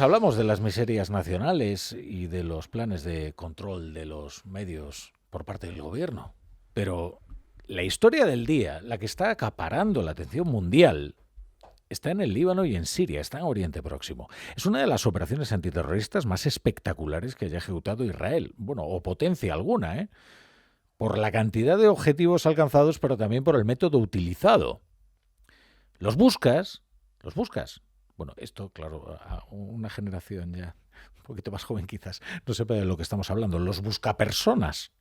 Hablamos de las miserias nacionales y de los planes de control de los medios por parte del gobierno. Pero la historia del día, la que está acaparando la atención mundial, está en el Líbano y en Siria, está en Oriente Próximo. Es una de las operaciones antiterroristas más espectaculares que haya ejecutado Israel. Bueno, o potencia alguna, ¿eh? Por la cantidad de objetivos alcanzados, pero también por el método utilizado. Los buscas. Bueno, esto, claro, a una generación ya un poquito más joven quizás no sepa de lo que estamos hablando. Los buscapersonas,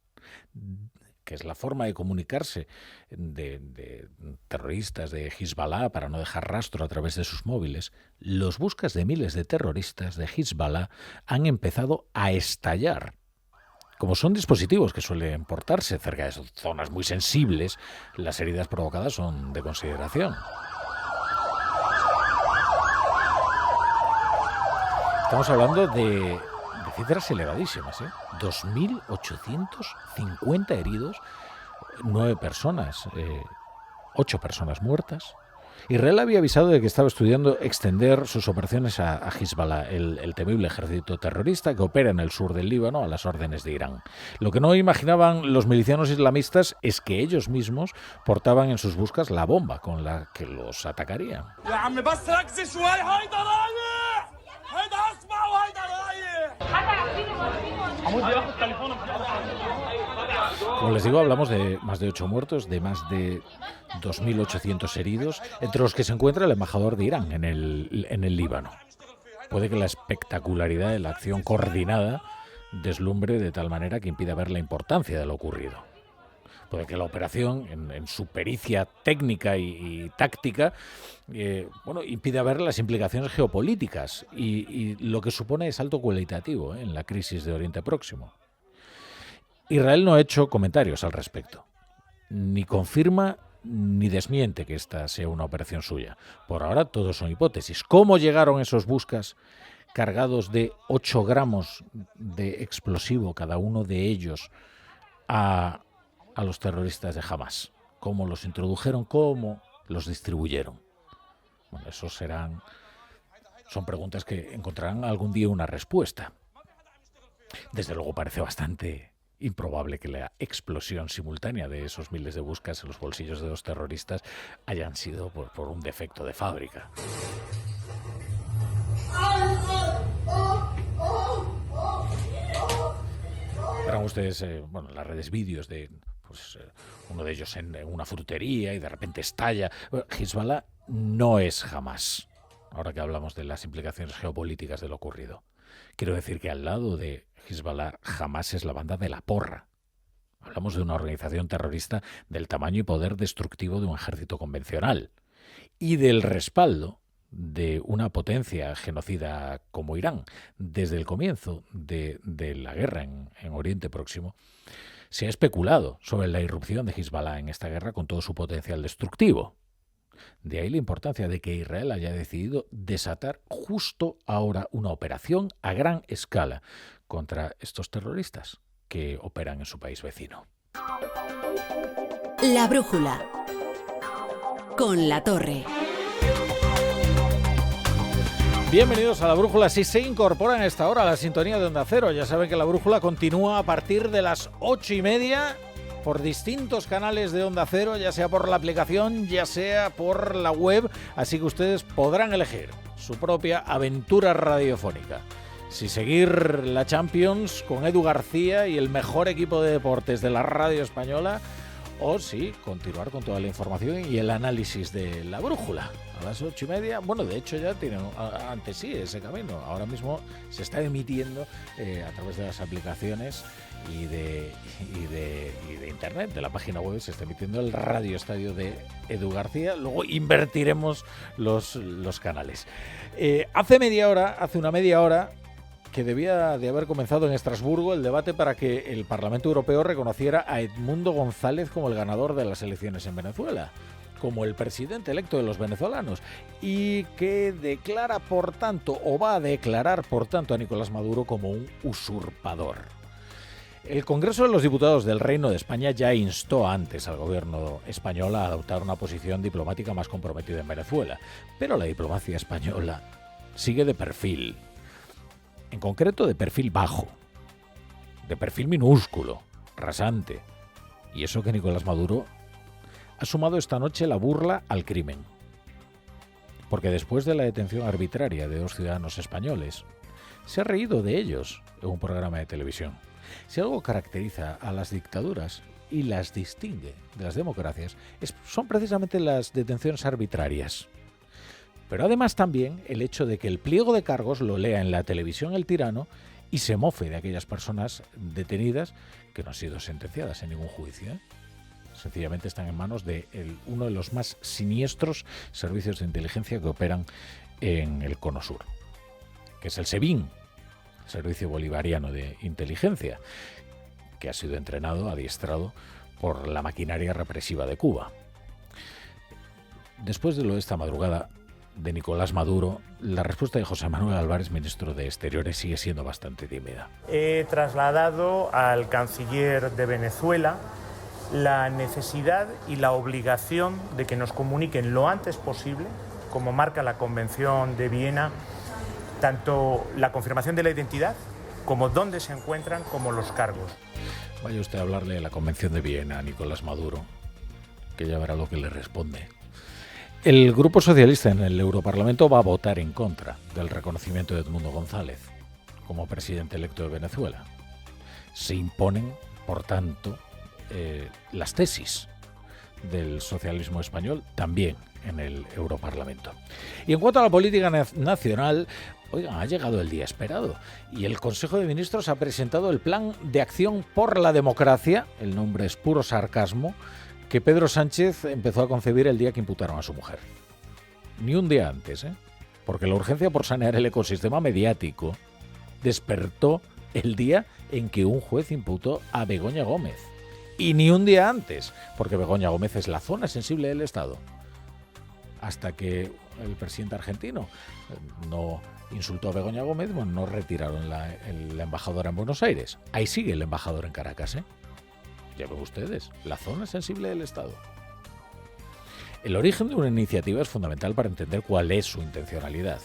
que es la forma de comunicarse de terroristas de Hezbollah para no dejar rastro a través de sus móviles, los buscas de miles de terroristas de Hezbollah han empezado a estallar. Como son dispositivos que suelen portarse cerca de zonas muy sensibles, las heridas provocadas son de consideración. Estamos hablando de cifras elevadísimas, ¿eh? 2.850 heridos, 9 personas, 8 personas muertas. Israel había avisado de que estaba estudiando extender sus operaciones a Hezbollah, el temible ejército terrorista que opera en el sur del Líbano a las órdenes de Irán. Lo que no imaginaban los milicianos islamistas es que ellos mismos portaban en sus buscas la bomba con la que los atacarían. Como les digo, hablamos de más de 8 muertos, de más de 2.800 heridos, entre los que se encuentra el embajador de Irán en el Líbano. Puede que la espectacularidad de la acción coordinada deslumbre de tal manera que impida ver la importancia de lo ocurrido. Puede que la operación, en su pericia técnica y táctica, impida ver las implicaciones geopolíticas y lo que supone es salto cualitativo en la crisis de Oriente Próximo. Israel no ha hecho comentarios al respecto, ni confirma ni desmiente que esta sea una operación suya. Por ahora todo son hipótesis. ¿Cómo llegaron esos buscas cargados de 8 gramos de explosivo, cada uno de ellos, a los terroristas de Hamas? ¿Cómo los introdujeron? ¿Cómo los distribuyeron? Bueno, son preguntas que encontrarán algún día una respuesta. Desde luego parece bastante improbable que la explosión simultánea de esos miles de buscas en los bolsillos de los terroristas hayan sido por un defecto de fábrica. Verán ustedes, en las redes vídeos de uno de ellos en una frutería y de repente estalla. Hezbollah no es Hamas, ahora que hablamos de las implicaciones geopolíticas de lo ocurrido. Quiero decir que al lado de Hezbollah, Hamas es la banda de la porra. Hablamos de una organización terrorista del tamaño y poder destructivo de un ejército convencional y del respaldo de una potencia genocida como Irán. Desde el comienzo de la guerra en Oriente Próximo, se ha especulado sobre la irrupción de Hezbollah en esta guerra con todo su potencial destructivo. De ahí la importancia de que Israel haya decidido desatar justo ahora una operación a gran escala contra estos terroristas que operan en su país vecino. La brújula con La Torre. Bienvenidos a La Brújula. Si se incorporan a esta hora a la sintonía de Onda Cero, ya saben que La Brújula continúa a partir de las 8:30 por distintos canales de Onda Cero, ya sea por la aplicación, ya sea por la web, así que ustedes podrán elegir su propia aventura radiofónica. Si seguir la Champions con Edu García y el mejor equipo de deportes de la radio española, o si continuar con toda la información y el análisis de La Brújula. A las 8:30, bueno, de hecho ya tienen ante sí ese camino. Ahora mismo se está emitiendo a través de las aplicaciones y de internet, de la página web, se está emitiendo el Radio Estadio de Edu García. Luego invertiremos los canales. Hace una media hora, que debía de haber comenzado en Estrasburgo el debate para que el Parlamento Europeo reconociera a Edmundo González como el ganador de las elecciones en Venezuela, como el presidente electo de los venezolanos, y que declara, por tanto, o va a declarar, por tanto, a Nicolás Maduro como un usurpador. El Congreso de los Diputados del Reino de España ya instó antes al gobierno español a adoptar una posición diplomática más comprometida en Venezuela, pero la diplomacia española sigue de perfil. en concreto de perfil bajo, de perfil minúsculo, rasante. Y eso que Nicolás Maduro ha sumado esta noche la burla al crimen. Porque después de la detención arbitraria de 2 ciudadanos españoles, se ha reído de ellos en un programa de televisión. Si algo caracteriza a las dictaduras y las distingue de las democracias, son precisamente las detenciones arbitrarias. Pero además también el hecho de que el pliego de cargos lo lea en la televisión el tirano y se mofe de aquellas personas detenidas que no han sido sentenciadas en ningún juicio, ¿eh? Sencillamente están en manos de uno de los más siniestros servicios de inteligencia que operan en el Cono Sur, que es el SEBIN, Servicio Bolivariano de Inteligencia, que ha sido entrenado, adiestrado por la maquinaria represiva de Cuba. Después de lo de esta madrugada de Nicolás Maduro, la respuesta de José Manuel Álvarez, ministro de Exteriores, sigue siendo bastante tímida. He trasladado al canciller de Venezuela la necesidad y la obligación de que nos comuniquen lo antes posible, como marca la Convención de Viena, tanto la confirmación de la identidad como dónde se encuentran, como los cargos. Vaya usted a hablarle de la Convención de Viena a Nicolás Maduro, que ya verá lo que le responde. El Grupo Socialista en el Europarlamento va a votar en contra del reconocimiento de Edmundo González como presidente electo de Venezuela. Se imponen, por tanto, las tesis del socialismo español también en el Europarlamento. Y en cuanto a la política nacional, oigan, ha llegado el día esperado y el Consejo de Ministros ha presentado el Plan de Acción por la Democracia, el nombre es puro sarcasmo, que Pedro Sánchez empezó a concebir el día que imputaron a su mujer. Ni un día antes, porque la urgencia por sanear el ecosistema mediático despertó el día en que un juez imputó a Begoña Gómez. Y ni un día antes, porque Begoña Gómez es la zona sensible del Estado. Hasta que el presidente argentino no insultó a Begoña Gómez, bueno, no retiraron la embajadora en Buenos Aires. Ahí sigue el embajador en Caracas, Ya ven ustedes, la zona sensible del Estado. El origen de una iniciativa es fundamental para entender cuál es su intencionalidad.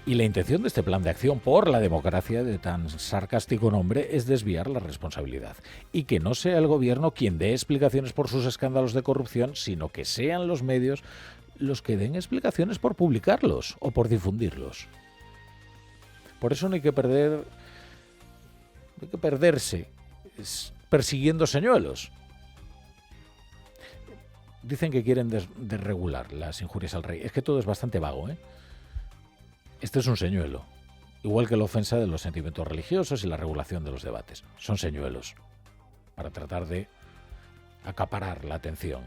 Y la intención de este plan de acción por la democracia de tan sarcástico nombre es desviar la responsabilidad. Y que no sea el gobierno quien dé explicaciones por sus escándalos de corrupción, sino que sean los medios los que den explicaciones por publicarlos o por difundirlos. Por eso no hay que perderse persiguiendo señuelos. Dicen que quieren desregular las injurias al rey. Es que todo es bastante vago, Este es un señuelo, igual que la ofensa de los sentimientos religiosos y la regulación de los debates. Son señuelos para tratar de acaparar la atención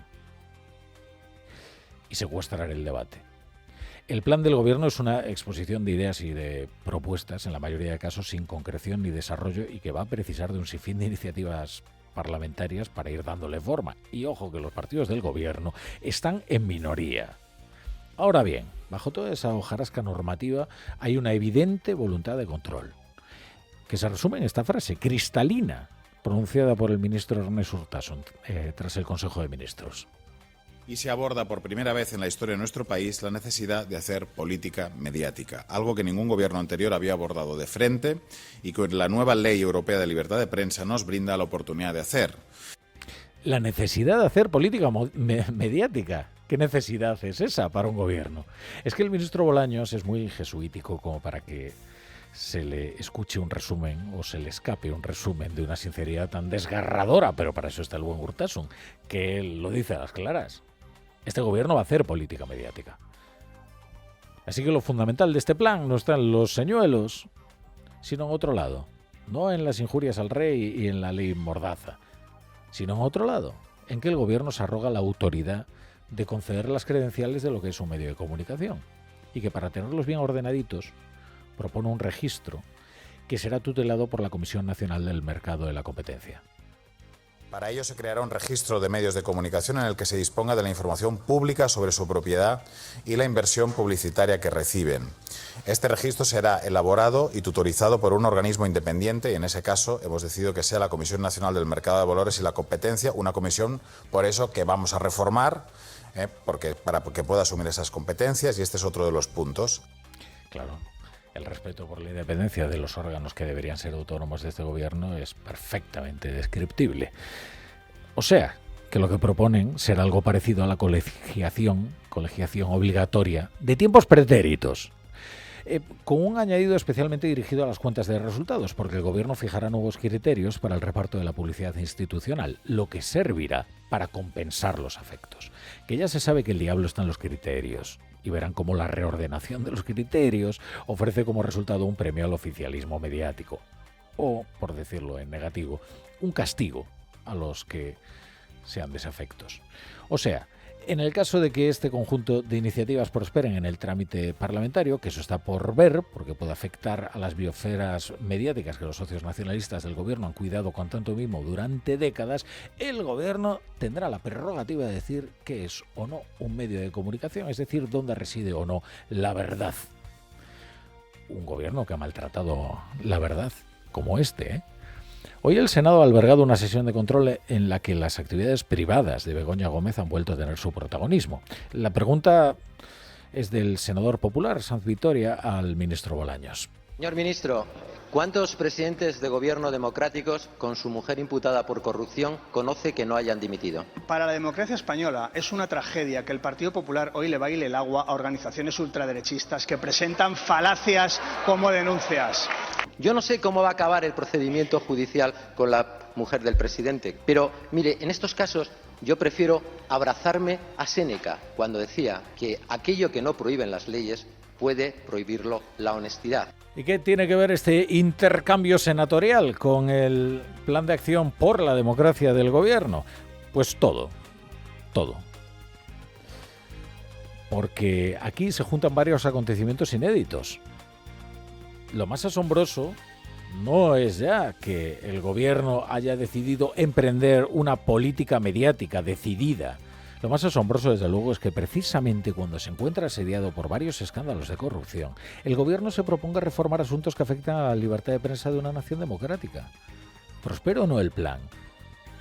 y secuestrar el debate. El plan del gobierno es una exposición de ideas y de propuestas, en la mayoría de casos sin concreción ni desarrollo, y que va a precisar de un sinfín de iniciativas parlamentarias para ir dándole forma. Y ojo que los partidos del gobierno están en minoría. Ahora bien, bajo toda esa hojarasca normativa hay una evidente voluntad de control, que se resume en esta frase cristalina, pronunciada por el ministro Ernest Urtasun tras el Consejo de Ministros. Y se aborda por primera vez en la historia de nuestro país la necesidad de hacer política mediática, algo que ningún gobierno anterior había abordado de frente y que la nueva Ley Europea de Libertad de Prensa nos brinda la oportunidad de hacer. La necesidad de hacer política mediática. ¿Qué necesidad es esa para un gobierno? Es que el ministro Bolaños es muy jesuítico como para que se le escuche un resumen o se le escape un resumen de una sinceridad tan desgarradora, pero para eso está el buen Urtasun, que él lo dice a las claras. Este gobierno va a hacer política mediática. Así que lo fundamental de este plan no está en los señuelos, sino en otro lado. No en las injurias al rey y en la ley Mordaza, sino en otro lado, en que el gobierno se arroga la autoridad de conceder las credenciales de lo que es un medio de comunicación, y que para tenerlos bien ordenaditos propone un registro que será tutelado por la Comisión Nacional del Mercado de la Competencia. Para ello se creará un registro de medios de comunicación en el que se disponga de la información pública sobre su propiedad y la inversión publicitaria que reciben. Este registro será elaborado y tutorizado por un organismo independiente y en ese caso hemos decidido que sea la Comisión Nacional del Mercado de Valores y la Competencia, una comisión por eso que vamos a reformar para que pueda asumir esas competencias, y este es otro de los puntos. Claro, El respeto por la independencia de los órganos que deberían ser autónomos de este gobierno es perfectamente descriptible. O sea, que lo que proponen será algo parecido a la colegiación obligatoria de tiempos pretéritos, con un añadido especialmente dirigido a las cuentas de resultados, porque el gobierno fijará nuevos criterios para el reparto de la publicidad institucional, lo que servirá para compensar los efectos. Que ya se sabe que el diablo está en los criterios, y verán cómo la reordenación de los criterios ofrece como resultado un premio al oficialismo mediático, o, por decirlo en negativo, un castigo a los que sean desafectos. O sea, en el caso de que este conjunto de iniciativas prosperen en el trámite parlamentario, que eso está por ver, porque puede afectar a las biosferas mediáticas que los socios nacionalistas del gobierno han cuidado con tanto mimo durante décadas, el gobierno tendrá la prerrogativa de decir qué es o no un medio de comunicación, es decir, dónde reside o no la verdad. Un gobierno que ha maltratado la verdad, como este, ¿eh? Hoy el Senado ha albergado una sesión de control en la que las actividades privadas de Begoña Gómez han vuelto a tener su protagonismo. La pregunta es del senador popular Sanz Vitoria al ministro Bolaños. Señor ministro, ¿cuántos presidentes de gobierno democráticos con su mujer imputada por corrupción conoce que no hayan dimitido? Para la democracia española es una tragedia que el Partido Popular hoy le baile el agua a organizaciones ultraderechistas que presentan falacias como denuncias. Yo no sé cómo va a acabar el procedimiento judicial con la mujer del presidente, pero mire, en estos casos yo prefiero abrazarme a Séneca cuando decía que aquello que no prohíben las leyes puede prohibirlo la honestidad. ¿Y qué tiene que ver este intercambio senatorial con el plan de acción por la democracia del gobierno? Pues todo. Porque aquí se juntan varios acontecimientos inéditos. Lo más asombroso no es ya que el gobierno haya decidido emprender una política mediática decidida. Lo más asombroso, desde luego, es que precisamente cuando se encuentra asediado por varios escándalos de corrupción, el gobierno se proponga reformar asuntos que afectan a la libertad de prensa de una nación democrática. Prospere o no el plan,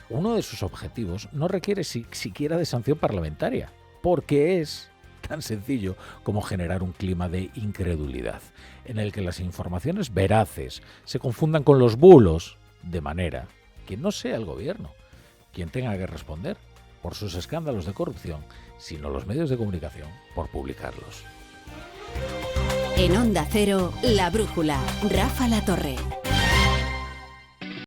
uno de sus objetivos no requiere siquiera de sanción parlamentaria, porque es tan sencillo como generar un clima de incredulidad, en el que las informaciones veraces se confundan con los bulos, de manera que no sea el gobierno quien tenga que responder por sus escándalos de corrupción, sino los medios de comunicación por publicarlos. En Onda Cero, La Brújula, Rafa La Torre.